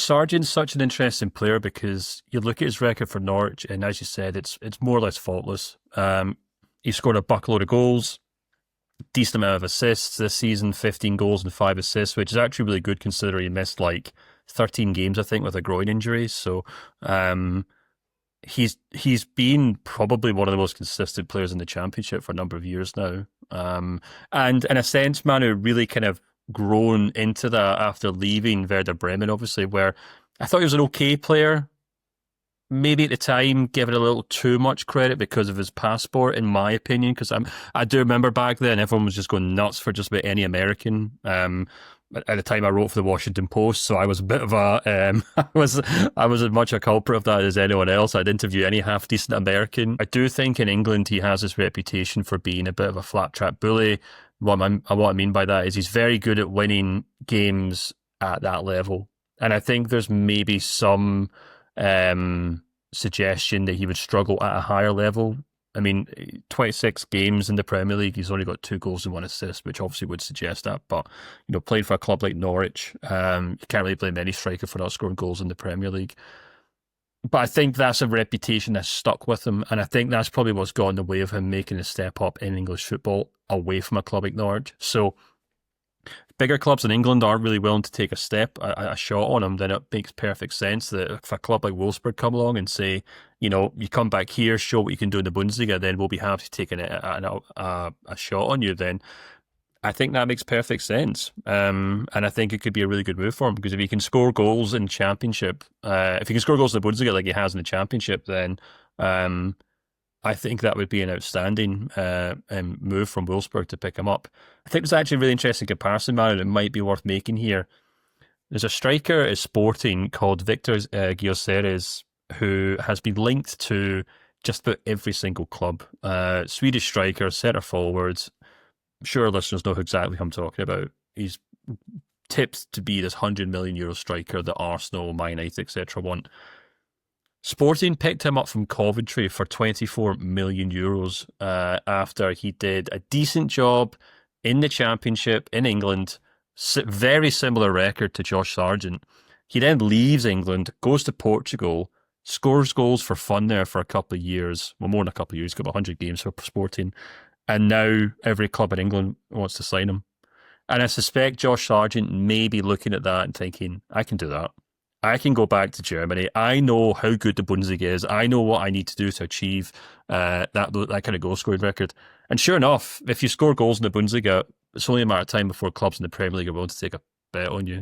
Sargent's such an interesting player because you look at his record for Norwich, and as you said, it's more or less faultless. He scored a buckload of goals, decent amount of assists this season, 15 goals and 5 assists, which is actually really good considering he missed like 13 games, I think, with a groin injury. So he's been probably one of the most consistent players in the Championship for a number of years now. And in a sense, Manu really kind of grown into that after leaving Werder Bremen, obviously, where I thought he was an okay player. Maybe at the time, give it a little too much credit because of his passport, in my opinion. Because I do remember back then, everyone was just going nuts for just about any American. At the time, I wrote for the Washington Post, so I was a bit of a I was as much a culprit of that as anyone else. I'd interview any half decent American. I do think in England he has this reputation for being a bit of a flat trap bully. What I mean by that is he's very good at winning games at that level, and I think there's maybe some suggestion that he would struggle at a higher level. I mean, 26 games in the Premier League, he's only got 2 goals and 1 assist, which obviously would suggest that. But, playing for a club like Norwich, you can't really blame any striker for not scoring goals in the Premier League. But I think that's a reputation that's stuck with him, and I think that's probably what's got in the way of him making a step up in English football away from a club like Norwich. So bigger clubs in England aren't really willing to take a shot on him, then it makes perfect sense that if a club like Wolfsburg come along and say, you come back here, show what you can do in the Bundesliga, then we'll be happy to take a shot on you, then I think that makes perfect sense. And I think it could be a really good move for him, because if he can score goals in Championship, if he can score goals in the Bundesliga like he has in the Championship, then I think that would be an outstanding move from Wolfsburg to pick him up. I think there's actually a really interesting comparison, man, that might be worth making here. There's a striker at Sporting called Victor Gyökeres who has been linked to just about every single club. Swedish striker, centre forwards. I'm sure listeners know exactly who I'm talking about. He's tipped to be this €100 million striker that Arsenal, Man United, etc. want. Sporting picked him up from Coventry for €24 million after he did a decent job in the Championship in England. Very similar record to Josh Sargent. He then leaves England, goes to Portugal, scores goals for fun there for a couple of years. Well, more than a couple of years, got 100 games for Sporting. And now every club in England wants to sign him. And I suspect Josh Sargent may be looking at that and thinking, I can do that. I can go back to Germany. I know how good the Bundesliga is. I know what I need to do to achieve that kind of goal scoring record. And sure enough, if you score goals in the Bundesliga, it's only a matter of time before clubs in the Premier League are willing to take a bet on you.